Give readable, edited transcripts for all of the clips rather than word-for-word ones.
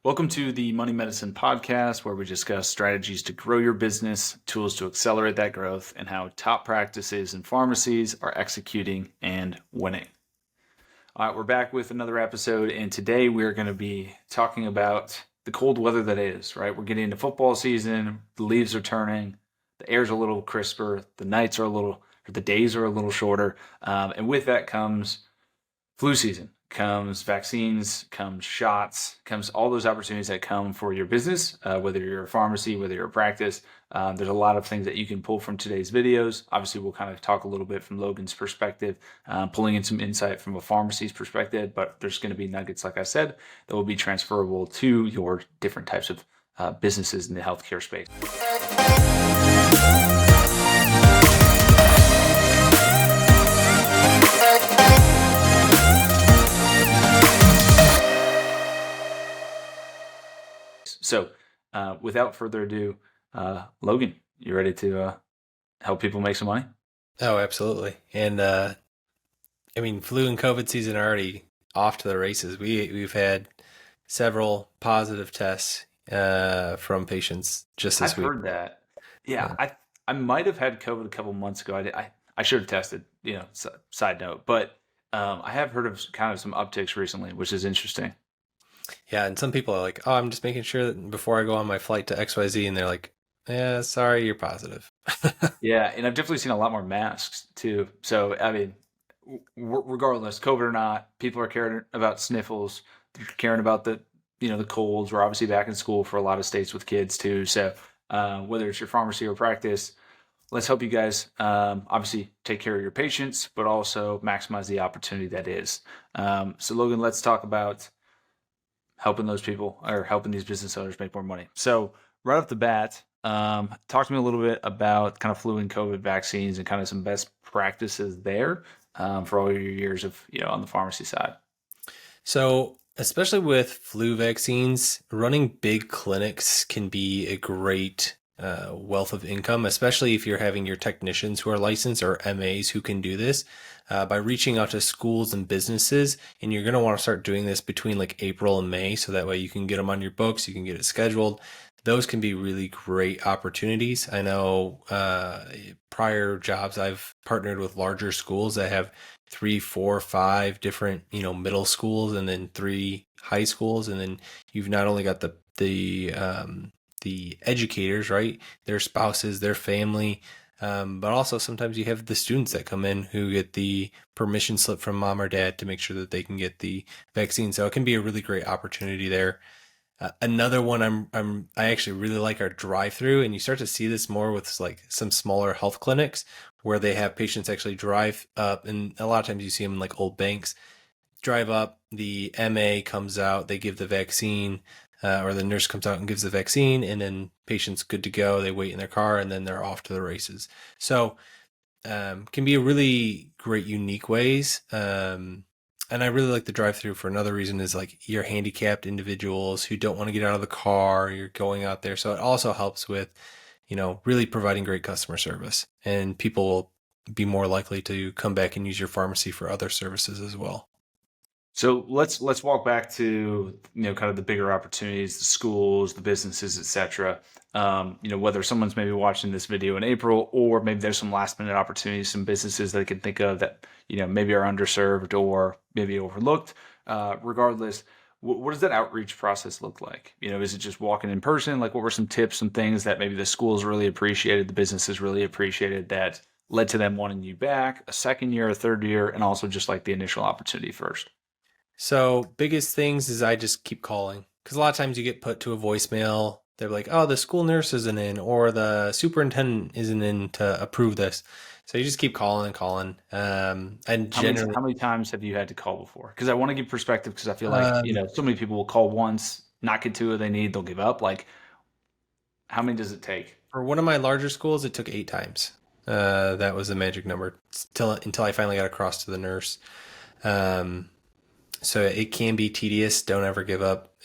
Welcome to the Money Medicine Podcast, where we discuss strategies to grow your business, tools to accelerate that growth, and how top practices and pharmacies are executing and winning. All right, we're back with another episode, and today we're going to be talking about the cold weather that is, right? We're getting into football season, the leaves are turning, the air's a little crisper, the days are a little shorter, and with that comes flu season, comes vaccines, comes shots, comes all those opportunities that come for your business, whether you're a pharmacy, whether you're a practice. There's a lot of things that you can pull from today's videos. Obviously, we'll kind of talk a little bit from Logan's perspective, pulling in some insight from a pharmacy's perspective, but there's going to be nuggets, like I said, that will be transferable to your different types of businesses in the healthcare space. So without further ado, Logan, you ready to help people make some money? Oh, absolutely. And flu and COVID season are already off to the races. We've had several positive tests from patients just this I've week. heard that. Yeah, I might have had COVID a couple months ago. I should have tested, side note, but I have heard of kind of some upticks recently, which is interesting. Yeah, and some people are like, "Oh, I'm just making sure that before I go on my flight to XYZ," and they're like, "Yeah, sorry, you're positive." Yeah, and I've definitely seen a lot more masks too. So, I mean, regardless, COVID or not, people are caring about sniffles, they're caring about the colds. We're obviously back in school for a lot of states with kids too. So, whether it's your pharmacy or practice, let's help you guys obviously take care of your patients, but also maximize the opportunity that is. So, Logan, let's talk about helping those people or helping these business owners make more money. So, right off the bat, talk to me a little bit about kind of flu and COVID vaccines and kind of some best practices there for all your years of on the pharmacy side. So, especially with flu vaccines, running big clinics can be a great wealth of income, especially if you're having your technicians who are licensed or MAs who can do this by reaching out to schools and businesses. And you're going to want to start doing this between like April and May. So that way you can get them on your books, you can get it scheduled. Those can be really great opportunities. I know prior jobs I've partnered with larger schools that have 3, 4, 5 different, middle schools and then 3 high schools. And then you've not only got the educators, right? Their spouses, their family, but also sometimes you have the students that come in who get the permission slip from mom or dad to make sure that they can get the vaccine. So it can be a really great opportunity there. Another one I actually really like our drive-through, and you start to see this more with like some smaller health clinics where they have patients actually drive up, and a lot of times you see them in like old banks, drive up, the MA comes out, they give the vaccine, or the nurse comes out and gives the vaccine, and then patient's good to go. They wait in their car, and then they're off to the races. So can be a really great, unique ways. And I really like the drive-through for another reason is like you're handicapped individuals who don't want to get out of the car, you're going out there. So it also helps with, really providing great customer service, and people will be more likely to come back and use your pharmacy for other services as well. So let's walk back to kind of the bigger opportunities, the schools, the businesses, etc. Whether someone's maybe watching this video in April, or maybe there's some last minute opportunities, some businesses they can think of that maybe are underserved or maybe overlooked. Regardless, what does that outreach process look like? Is it just walking in person? Like, what were some tips, some things that maybe the schools really appreciated, the businesses really appreciated that led to them wanting you back a second year, a third year, and also just like the initial opportunity first? So biggest things is I just keep calling, because a lot of times you get put to a voicemail. They're like, "Oh, the school nurse isn't in, or the superintendent isn't in to approve this." So you just keep calling and calling. And How many generally, how many times have you had to call before? Because I want to give perspective because I feel like, um, so many people will call once, not get to what they need, they'll give up. Like, how many does it take? for one of my larger schools, it took 8 times. That was the magic number until I finally got across to the nurse. Um, so it can be tedious. Don't ever give up.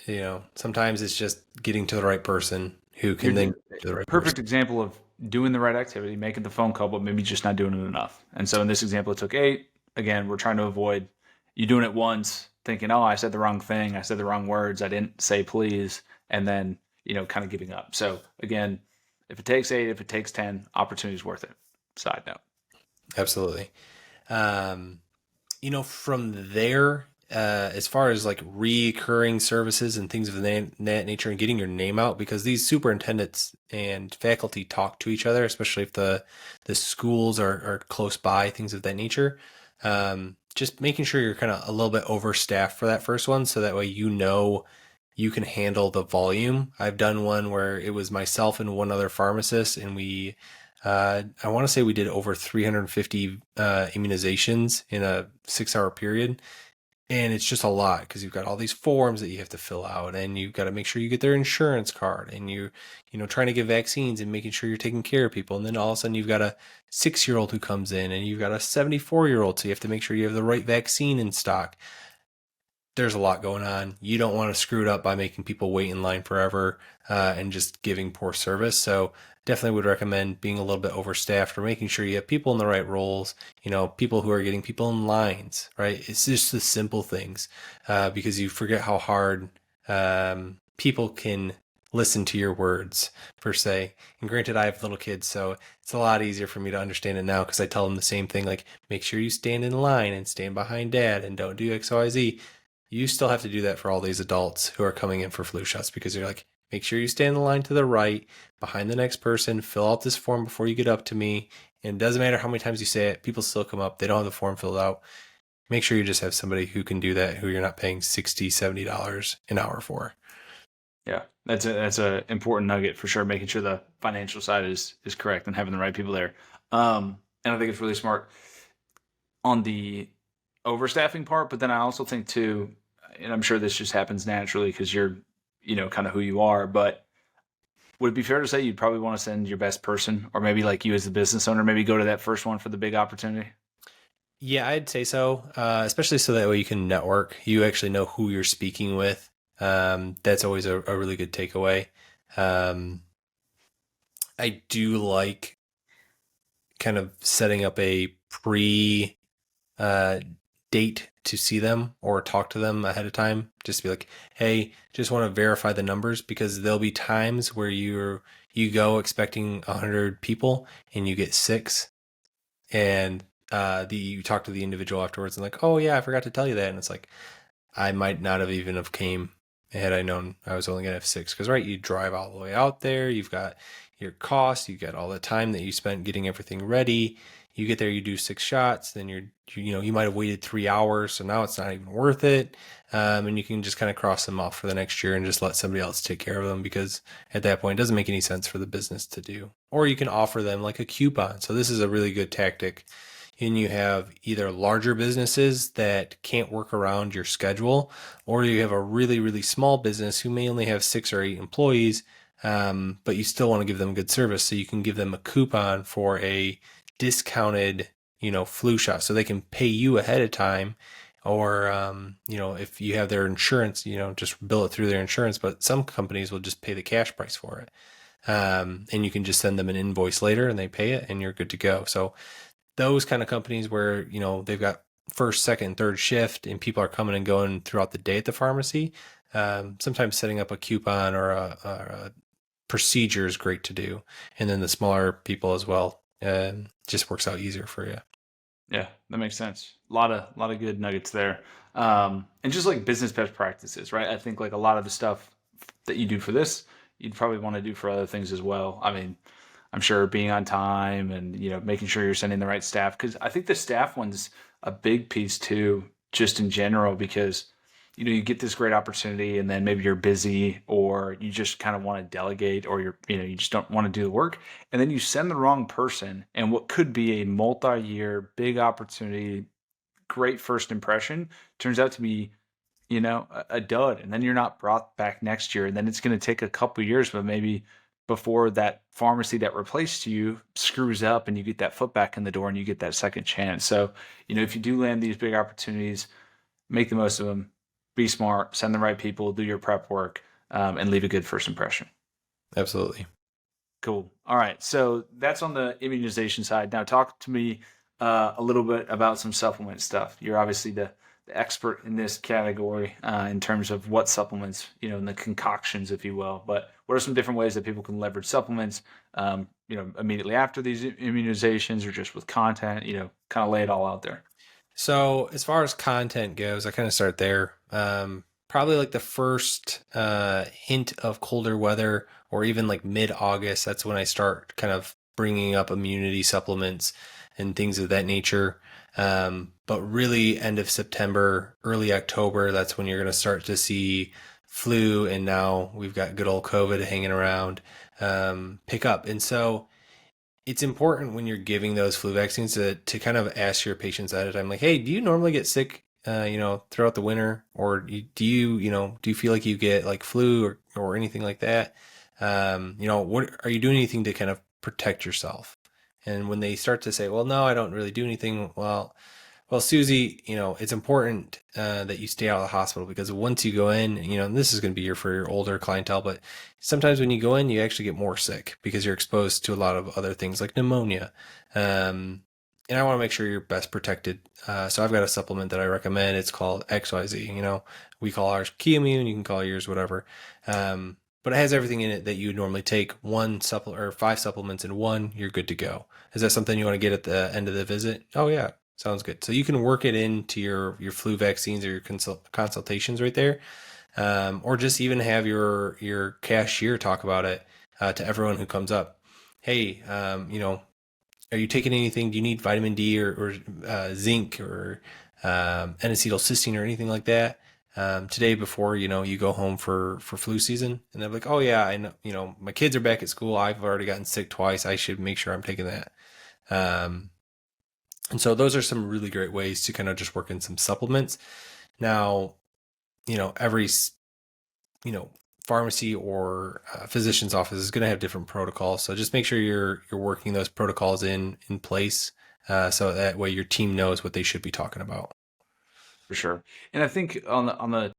Sometimes it's just getting to the right person who You're can then get to the right person. perfect example of doing the right activity, making the phone call, but maybe just not doing it enough. And so in this example, it took 8. Again, we're trying to avoid you doing it once, thinking, oh, I said the wrong thing, I said the wrong words, I didn't say please, and then, kind of giving up. So again, if it takes 8, if it takes 10, opportunity's worth it. Side note. Absolutely. Um, from there, as far as like recurring services and things of that nature and getting your name out, because these superintendents and faculty talk to each other, especially if the schools are close by, things of that nature. Just making sure you're kind of a little bit overstaffed for that first one, so that way you can handle the volume. I've done one where it was myself and one other pharmacist, and I want to say we did over 350 immunizations in a 6-hour period. And it's just a lot because you've got all these forms that you have to fill out, and you've got to make sure you get their insurance card, and trying to get vaccines and making sure you're taking care of people. And then all of a sudden you've got a 6-year-old who comes in, and you've got a 74-year-old. So you have to make sure you have the right vaccine in stock. There's a lot going on. You don't want to screw it up by making people wait in line forever and just giving poor service. So definitely would recommend being a little bit overstaffed or making sure you have people in the right roles, people who are getting people in lines, right? It's just the simple things because you forget how hard people can listen to your words, per se. And granted, I have little kids, so it's a lot easier for me to understand it now because I tell them the same thing, like, make sure you stand in line and stand behind dad and don't do X, Y, Z. You still have to do that for all these adults who are coming in for flu shots because you're like, make sure you stand in the line to the right, behind the next person, fill out this form before you get up to me. And it doesn't matter how many times you say it, people still come up, they don't have the form filled out. Make sure you just have somebody who can do that, who you're not paying $60, $70 an hour for. Yeah, that's a important nugget for sure. Making sure the financial side is correct and having the right people there. And I think it's really smart on the overstaffing part. But then I also think too, and I'm sure this just happens naturally because you're, kind of who you are. But would it be fair to say you'd probably want to send your best person, or maybe like you as the business owner, maybe go to that first one for the big opportunity? Yeah, I'd say so, especially so that way you can network. You actually know who you're speaking with. That's always a really good takeaway. Um, I do like kind of setting up a pre uh, date to see them or talk to them ahead of time. Just be like, hey, just want to verify the numbers, because there'll be times where you go expecting 100 people and you get 6, and you talk to the individual afterwards and like, oh yeah, I forgot to tell you that, and it's like, I might not have even have came had I known I was only gonna have 6, because right, you drive all the way out there, you've got your costs, you got all the time that you spent getting everything ready. You get there, you do 6 shots, then you might have waited 3 hours, so now it's not even worth it. And you can just kind of cross them off for the next year and just let somebody else take care of them, because at that point it doesn't make any sense for the business to do. Or you can offer them like a coupon. So this is a really good tactic. And you have either larger businesses that can't work around your schedule, or you have a really, really small business who may only have 6 or 8 employees, but you still want to give them good service. So you can give them a coupon for a discounted, flu shot, so they can pay you ahead of time. Or, if you have their insurance, just bill it through their insurance, but some companies will just pay the cash price for it. And you can just send them an invoice later and they pay it and you're good to go. So those kind of companies where, they've got first, second, third shift and people are coming and going throughout the day at the pharmacy, sometimes setting up a coupon or a procedure is great to do. And then the smaller people as well, just works out easier for you. Yeah, that makes sense. A lot of good nuggets there. And just like business best practices, right? I think like a lot of the stuff that you do for this, you'd probably want to do for other things as well. I mean, I'm sure being on time and making sure you're sending the right staff, because I think the staff one's a big piece too, just in general, because you get this great opportunity and then maybe you're busy or you just kind of want to delegate, or you just don't want to do the work, and then you send the wrong person, and what could be a multi-year big opportunity, great first impression, turns out to be a dud, and then you're not brought back next year, and then it's going to take a couple years, but maybe before that pharmacy that replaced you screws up and you get that foot back in the door and you get that second chance. So if you do land these big opportunities, make the most of them, be smart, send the right people, do your prep work, and leave a good first impression. Absolutely. Cool. All right, so that's on the immunization side. Now talk to me a little bit about some supplement stuff. You're obviously the the expert in this category in terms of what supplements, and the concoctions, if you will. But what are some different ways that people can leverage supplements, immediately after these immunizations or just with content, kind of lay it all out there. So as far as content goes, I kind of start there. Probably like the first hint of colder weather, or even like mid-August. That's when I start kind of bringing up immunity supplements and things of that nature. But really, end of September, early October, that's when you're going to start to see flu, and now we've got good old COVID hanging around, pick up. And so it's important when you're giving those flu vaccines to kind of ask your patients at a time, like, hey, do you normally get sick, throughout the winter, or do you feel like you get like flu or anything like that? What are you doing anything to kind of protect yourself? And when they start to say, well, no, I don't really do anything. Well, Susie, it's important that you stay out of the hospital, because once you go in, and this is going to be for your older clientele, but sometimes when you go in, you actually get more sick because you're exposed to a lot of other things like pneumonia. And I want to make sure you're best protected. So I've got a supplement that I recommend. It's called XYZ. We call ours Key Immune. You can call yours whatever. But it has everything in it that you would normally take. One supplement or 5 supplements in one, you're good to go. Is that something you want to get at the end of the visit? Oh yeah, sounds good. So you can work it into your flu vaccines or your consultations right there, or just even have your cashier talk about it to everyone who comes up. Hey, are you taking anything? Do you need vitamin D or zinc or N-acetylcysteine or anything like that today before you go home for flu season? And they're like, oh yeah, I know. My kids are back at school. I've already gotten sick twice. I should make sure I'm taking that. And so those are some really great ways to kind of just work in some supplements. Now, every pharmacy or physician's office is going to have different protocols. So just make sure you're working those protocols in place, so that way your team knows what they should be talking about. For sure. And I think on the